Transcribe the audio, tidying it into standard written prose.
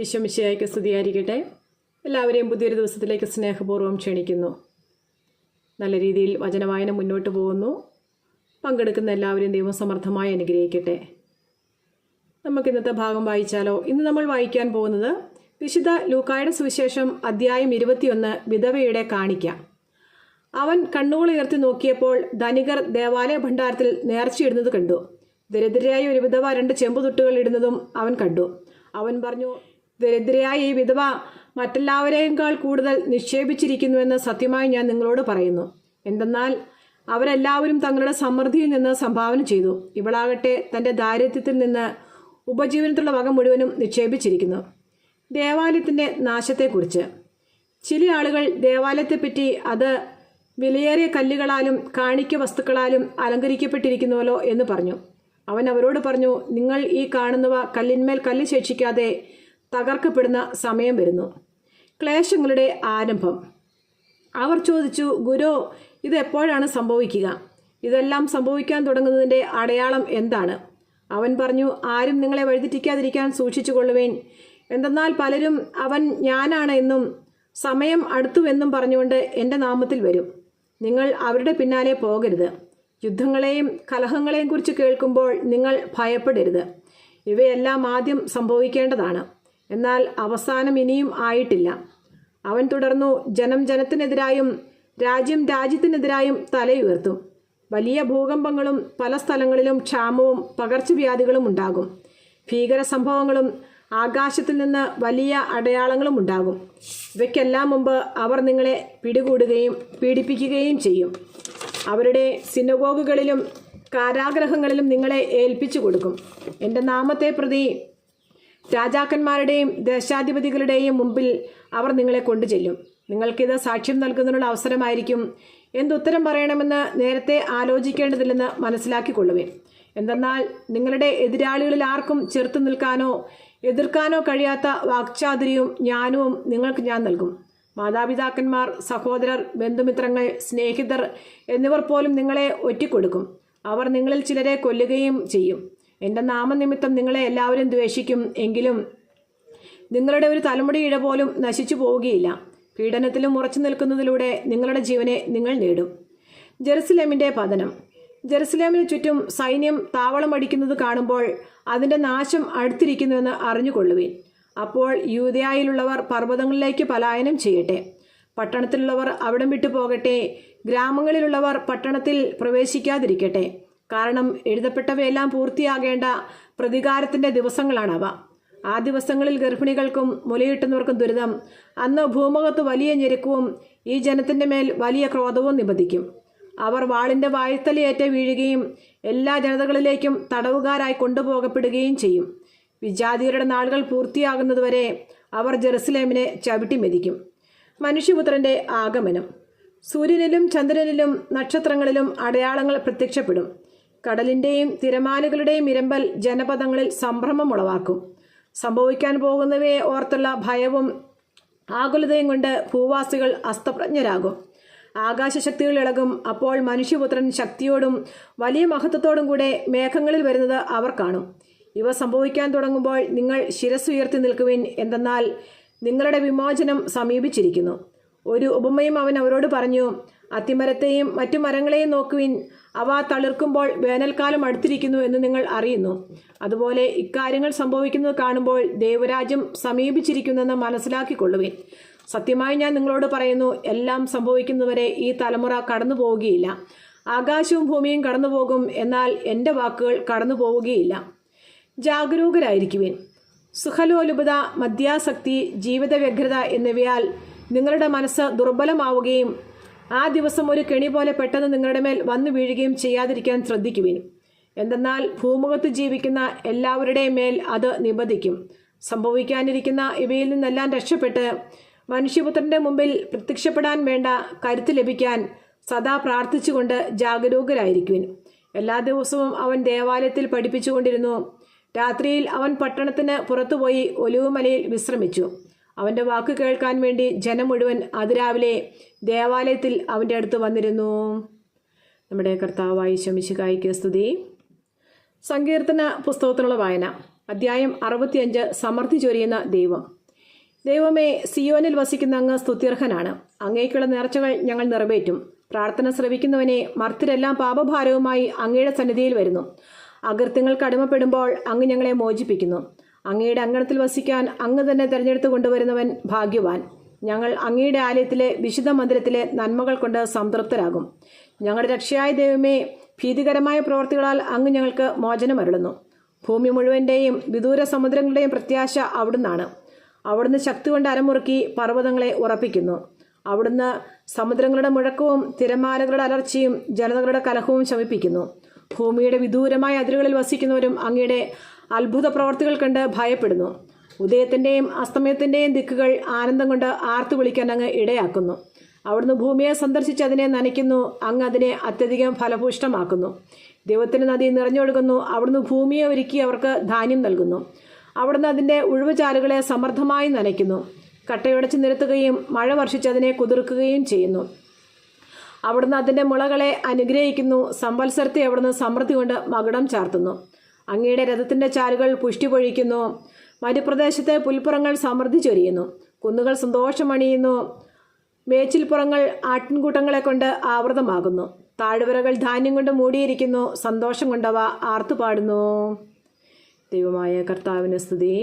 ഈശോ മിശിഹായ്ക്ക് സ്തുതിയായിരിക്കട്ടെ. എല്ലാവരെയും പുതിയൊരു ദിവസത്തിലേക്ക് സ്നേഹപൂർവ്വം ക്ഷണിക്കുന്നു. നല്ല രീതിയിൽ വചനവായന മുന്നോട്ട് പോകുന്നു. പങ്കെടുക്കുന്ന എല്ലാവരെയും ദൈവം സമർത്ഥമായി അനുഗ്രഹിക്കട്ടെ. നമുക്ക് ഇന്നത്തെ ഭാഗം വായിച്ചാലോ? ഇന്ന് നമ്മൾ വായിക്കാൻ പോകുന്നത് വിശുദ്ധ ലൂക്കായുടെ സുവിശേഷം അധ്യായം 21, വിധവയുടെ കാണിക്ക. അവൻ കണ്ണുകൾ ഉയർത്തി നോക്കിയപ്പോൾ ധനികർ ദേവാലയ ഭണ്ഡാരത്തിൽ നേർച്ചയിടുന്നത് കണ്ടു. ദരിദ്രയായ ഒരു വിധവ 2 ചെമ്പുതുട്ടുകൾ ഇടുന്നതും അവൻ കണ്ടു. അവൻ പറഞ്ഞു, ദരിദ്രയായ ഈ വിധവ മറ്റെല്ലാവരെക്കാൾ കൂടുതൽ നിക്ഷേപിച്ചിരിക്കുന്നുവെന്ന് സത്യമായി ഞാൻ നിങ്ങളോട് പറയുന്നു. എന്തെന്നാൽ അവരെല്ലാവരും തങ്ങളുടെ സമൃദ്ധിയിൽ നിന്ന് സംഭാവന ചെയ്തു. ഇവളാകട്ടെ തൻ്റെ ദാരിദ്ര്യത്തിൽ നിന്ന് ഉപജീവനത്തിലുള്ള വക മുഴുവനും നിക്ഷേപിച്ചിരിക്കുന്നു. ദേവാലയത്തിൻ്റെ നാശത്തെക്കുറിച്ച് ചില ആളുകൾ ദേവാലയത്തെപ്പറ്റി അത് വിലയേറിയ കല്ലുകളാലും കാണിക്ക വസ്തുക്കളാലും അലങ്കരിക്കപ്പെട്ടിരിക്കുന്നുവല്ലോ എന്ന് പറഞ്ഞു. അവൻ അവരോട് പറഞ്ഞു, നിങ്ങൾ ഈ കാണുന്നവ കല്ലിന്മേൽ കല്ല് ശേഷിക്കാതെ തകർക്കപ്പെടുന്ന സമയം വരുന്നു. ക്ലേശങ്ങളുടെ ആരംഭം. അവർ ചോദിച്ചു, ഗുരു, ഇത് എപ്പോഴാണ് സംഭവിക്കുക? ഇതെല്ലാം സംഭവിക്കാൻ തുടങ്ങുന്നതിൻ്റെ അടയാളം എന്താണ്? അവൻ പറഞ്ഞു, ആരും നിങ്ങളെ വഴിതെറ്റിക്കാതിരിക്കാൻ സൂക്ഷിച്ചു കൊള്ളുവേൻ. എന്തെന്നാൽ പലരും അവൻ ഞാനാണ് എന്നും സമയം അടുത്തുവെന്നും പറഞ്ഞുകൊണ്ട് എൻ്റെ നാമത്തിൽ വരും. നിങ്ങൾ അവരുടെ പിന്നാലെ പോകരുത്. യുദ്ധങ്ങളെയും കലഹങ്ങളെയും കുറിച്ച് കേൾക്കുമ്പോൾ നിങ്ങൾ ഭയപ്പെടരുത്. ഇവയെല്ലാം ആദ്യം സംഭവിക്കേണ്ടതാണ്, എന്നാൽ അവസാനം ഇനിയും ആയിട്ടില്ല. അവൻ തുടർന്നു, ജനം ജനത്തിനെതിരായും രാജ്യം രാജ്യത്തിനെതിരായും തലയുയർത്തും. വലിയ ഭൂകമ്പങ്ങളും പല സ്ഥലങ്ങളിലും ക്ഷാമവും പകർച്ചവ്യാധികളും ഉണ്ടാകും. ഭീകര സംഭവങ്ങളും ആകാശത്തിൽ നിന്ന് വലിയ അടയാളങ്ങളും ഉണ്ടാകും. ഇവയ്ക്കെല്ലാം മുമ്പ് അവർ നിങ്ങളെ പിടികൂടുകയും പീഡിപ്പിക്കുകയും ചെയ്യും. അവരുടെ സിനഗോഗുകളിലും കാരാഗ്രഹങ്ങളിലും നിങ്ങളെ ഏൽപ്പിച്ചു കൊടുക്കും. എൻ്റെ നാമത്തെ പ്രതി രാജാക്കന്മാരുടെയും ദേശാധിപതികളുടെയും മുമ്പിൽ അവർ നിങ്ങളെ കൊണ്ടുചെല്ലും. നിങ്ങൾക്കിത് സാക്ഷ്യം നൽകുന്നതിനുള്ള അവസരമായിരിക്കും. എന്തുത്തരം പറയണമെന്ന് നേരത്തെ ആലോചിക്കേണ്ടതില്ലെന്ന് മനസ്സിലാക്കിക്കൊള്ളുവേൻ. എന്തെന്നാൽ നിങ്ങളുടെ എതിരാളികളിൽ ആർക്കും ചെറുത്തു നിൽക്കാനോ എതിർക്കാനോ കഴിയാത്ത വാക്ചാതുര്യവും ജ്ഞാനവും നിങ്ങൾക്ക് ഞാൻ നൽകും. മാതാപിതാക്കന്മാർ, സഹോദരർ, ബന്ധുമിത്രങ്ങൾ, സ്നേഹിതർ എന്നിവർ പോലും നിങ്ങളെ ഒറ്റിക്കൊടുക്കും. അവർ നിങ്ങളിൽ ചിലരെ കൊല്ലുകയും ചെയ്യും. എൻ്റെ നാമനിമിത്തം നിങ്ങളെ എല്ലാവരും ദ്വേഷിക്കും. എങ്കിലും നിങ്ങളുടെ ഒരു തലമുടിയിഴ പോലും നശിച്ചു പോവുകയില്ല. പീഡനത്തിലും ഉറച്ചു നിൽക്കുന്നതിലൂടെ നിങ്ങളുടെ ജീവനെ നിങ്ങൾ നേടും. ജെറുസലേമിൻ്റെ പതനം. ജെറുസലേമിന് ചുറ്റും സൈന്യം താവളമടിക്കുന്നത് കാണുമ്പോൾ അതിൻ്റെ നാശം അടുത്തിരിക്കുന്നുവെന്ന് അറിഞ്ഞുകൊള്ളുവിൻ. അപ്പോൾ യൂദയായിലുള്ളവർ പർവ്വതങ്ങളിലേക്ക് പലായനം ചെയ്യട്ടെ. പട്ടണത്തിലുള്ളവർ അവിടം വിട്ടു പോകട്ടെ. ഗ്രാമങ്ങളിലുള്ളവർ പട്ടണത്തിൽ പ്രവേശിക്കാതിരിക്കട്ടെ. കാരണം എഴുതപ്പെട്ടവയെല്ലാം പൂർത്തിയാകേണ്ട പ്രതികാരത്തിൻ്റെ ദിവസങ്ങളാണവ. ആ ദിവസങ്ങളിൽ ഗർഭിണികൾക്കും മുലയൂട്ടുന്നവർക്കും ദുരിതം. അന്ന് ഭൂമുഖത്ത് വലിയ ഞെരുക്കവും ഈ ജനത്തിൻ്റെ മേൽ വലിയ ക്രോധവും നിബന്ധിക്കും. അവർ വാളിൻ്റെ വായ്ത്തലയേറ്റ് വീഴുകയും എല്ലാ ജനതകളിലേക്കും തടവുകാരായി കൊണ്ടുപോകപ്പെടുകയും ചെയ്യും. വിജാതിയരുടെ നാളുകൾ പൂർത്തിയാകുന്നതുവരെ അവർ ജെറുസലേമിനെ ചവിട്ടി മെതിക്കും. മനുഷ്യപുത്രൻ്റെ ആഗമനം. സൂര്യനിലും ചന്ദ്രനിലും നക്ഷത്രങ്ങളിലും അടയാളങ്ങൾ പ്രത്യക്ഷപ്പെടും. കടലിൻ്റെയും തിരമാലകളുടെയും ഇരമ്പൽ ജനപദങ്ങളിൽ സംഭ്രമം ഉളവാക്കും. സംഭവിക്കാൻ പോകുന്നവയെ ഓർത്തുള്ള ഭയവും ആകുലതയും കൊണ്ട് ഭൂവാസികൾ അസ്തപ്രജ്ഞരാകും. ആകാശശക്തികൾ ഇളകും. അപ്പോൾ മനുഷ്യപുത്രൻ ശക്തിയോടും വലിയ മഹത്വത്തോടും കൂടെ മേഘങ്ങളിൽ വരുന്നത് അവർ കാണും. ഇവ സംഭവിക്കാൻ തുടങ്ങുമ്പോൾ നിങ്ങൾ ശിരസ്സുയർത്തി നിൽക്കുവിൻ. എന്തെന്നാൽ നിങ്ങളുടെ വിമോചനം സമീപിച്ചിരിക്കുന്നു. ഒരു ഉപമയും അവൻ അവരോട് പറഞ്ഞു, അത്തിമരത്തെയും മറ്റു മരങ്ങളെയും നോക്കുവിൻ. അവ തളിർക്കുമ്പോൾ വേനൽക്കാലം അടുത്തിരിക്കുന്നു എന്ന് നിങ്ങൾ അറിയുന്നു. അതുപോലെ ഇക്കാര്യങ്ങൾ സംഭവിക്കുന്നത് കാണുമ്പോൾ ദൈവരാജ്യം സമീപിച്ചിരിക്കുന്നെന്ന് മനസ്സിലാക്കിക്കൊള്ളുവിൻ. സത്യമായി ഞാൻ നിങ്ങളോട് പറയുന്നു, എല്ലാം സംഭവിക്കുന്നവരെ ഈ തലമുറ കടന്നു പോവുകയില്ല. ആകാശവും ഭൂമിയും കടന്നു പോകും, എന്നാൽ എൻ്റെ വാക്കുകൾ കടന്നു പോവുകയില്ല. ജാഗരൂകരായിരിക്കുവിൻ. സുഖലോലുപത, മദ്യാസക്തി, ജീവിത വ്യഗ്രത എന്നിവയാൽ നിങ്ങളുടെ മനസ്സ് ദുർബലമാവുകയും ആ ദിവസം ഒരു കെണി പോലെ പെട്ടെന്ന് നിങ്ങളുടെ മേൽ വന്നു വീഴുകയും ചെയ്യാതിരിക്കാൻ ശ്രദ്ധിക്കുവിൻ. എന്തെന്നാൽ ഭൂമുഖത്ത് ജീവിക്കുന്ന എല്ലാവരുടെയും മേൽ അത് നിബന്ധിക്കും. സംഭവിക്കാനിരിക്കുന്ന ഇവയിൽ നിന്നെല്ലാം രക്ഷപ്പെട്ട് മനുഷ്യപുത്രൻ്റെ മുമ്പിൽ പ്രത്യക്ഷപ്പെടാൻ വേണ്ട കരുത്ത് ലഭിക്കാൻ സദാ പ്രാർത്ഥിച്ചുകൊണ്ട് ജാഗരൂകരായിരിക്കുവിൻ. എല്ലാ ദിവസവും അവൻ ദേവാലയത്തിൽ പഠിപ്പിച്ചുകൊണ്ടിരുന്നു. രാത്രിയിൽ അവൻ പട്ടണത്തിന് പുറത്തുപോയി ഒലിവുമലയിൽ വിശ്രമിച്ചു. അവൻ്റെ വാക്ക് കേൾക്കാൻ വേണ്ടി ജനം മുഴുവൻ അതിരാവിലെ ദേവാലയത്തിൽ അവൻ്റെ അടുത്ത് വന്നിരുന്നു. നമ്മുടെ കർത്താവായ ഈശോ മിശിഹായ്ക്ക് സ്തുതി. സങ്കീർത്തന പുസ്തകത്തിനുള്ള വായന. അധ്യായം 65. സമൃദ്ധി ചൊരിയുന്ന ദൈവം. ദൈവമേ, സിയോനിൽ വസിക്കുന്ന അങ്ങ് സ്തുത്യർഹനാണ്. അങ്ങേക്കുള്ള നേർച്ചകൾ ഞങ്ങൾ നിറവേറ്റും. പ്രാർത്ഥന ശ്രവിക്കുന്നവനെ, മർത്യരെല്ലാം പാപഭാരവുമായി അങ്ങയുടെ സന്നിധിയിൽ വരുന്നു. അകൃത്യങ്ങൾക്ക് അടിമപ്പെടുമ്പോൾ അങ്ങ് ഞങ്ങളെ മോചിപ്പിക്കുന്നു. അങ്ങയുടെ അങ്കണത്തിൽ വസിക്കാൻ അങ്ങ് തന്നെ തിരഞ്ഞെടുത്ത് കൊണ്ടുവരുന്നവൻ ഭാഗ്യവാൻ. ഞങ്ങൾ അങ്ങയുടെ ആലയത്തിലെ വിശുദ്ധ മന്ദിരത്തിലെ നന്മകൾ കൊണ്ട് സംതൃപ്തരാകും. ഞങ്ങളുടെ രക്ഷയായ ദൈവമേ, ഭീതികരമായ പ്രവർത്തികളാൽ അങ്ങ് ഞങ്ങൾക്ക് മോചനമരുളുന്നു. ഭൂമി മുഴുവൻ്റെയും വിദൂര സമുദ്രങ്ങളുടെയും പ്രത്യാശ അവിടുന്നാണ്. അവിടുന്ന് ശക്തി കൊണ്ട് അരമുറുക്കി പർവ്വതങ്ങളെ ഉറപ്പിക്കുന്നു. അവിടുന്ന് സമുദ്രങ്ങളുടെ മുഴക്കവും തിരമാലകളുടെ അലർച്ചയും ജനതകളുടെ കലഹവും ശമിപ്പിക്കുന്നു. ഭൂമിയുടെ വിദൂരമായ അതിരുകളിൽ വസിക്കുന്നവരും അങ്ങയുടെ അത്ഭുത പ്രവർത്തികൾ കണ്ട് ഭയപ്പെടുന്നു. ഉദയത്തിൻ്റെയും അസ്തമയത്തിൻ്റെയും ദിക്കുകൾ ആനന്ദം കൊണ്ട് ആർത്തു വിളിക്കാൻ അങ്ങ് ഇടയാക്കുന്നു. അവിടുന്ന് ഭൂമിയെ സന്ദർശിച്ച് അതിനെ നനയ്ക്കുന്നു. അങ്ങ് അതിനെ അത്യധികം ഫലഭൂഷ്ടമാക്കുന്നു. ദൈവത്തിൻ്റെ നദി നിറഞ്ഞൊഴുകുന്നു. അവിടുന്ന് ഭൂമിയെ ഒരുക്കി അവർക്ക് ധാന്യം നൽകുന്നു. അവിടുന്ന് അതിൻ്റെ ഉഴുവുചാലുകളെ സമൃദ്ധമായി നനയ്ക്കുന്നു. കട്ടയുടച്ച് നിരത്തുകയും മഴ വർഷിച്ച് അതിനെ കുതിർക്കുകയും ചെയ്യുന്നു. അവിടുന്ന് അതിൻ്റെ മുളകളെ അനുഗ്രഹിക്കുന്നു. സംവത്സരത്തെ അവിടുന്ന് സമൃദ്ധി കൊണ്ട് മകുടം ചാർത്തുന്നു. അങ്ങയുടെ രഥത്തിൻ്റെ ചാലുകൾ പുഷ്ടി പൊഴിക്കുന്നു. മരുപ്രദേശത്തെ പുൽപ്പുറങ്ങൾ സമൃദ്ധി ചൊരിയുന്നു. കുന്നുകൾ സന്തോഷമണിയുന്നു. മേച്ചിൽപ്പുറങ്ങൾ ആട്ടിൻകൂട്ടങ്ങളെ കൊണ്ട് ആവൃതമാകുന്നു. താഴ്വരകൾ ധാന്യം കൊണ്ട് മൂടിയിരിക്കുന്നു. സന്തോഷം കൊണ്ടവ ആർത്തുപാടുന്നു. ദൈവമായ കർത്താവിന് സ്തുതി.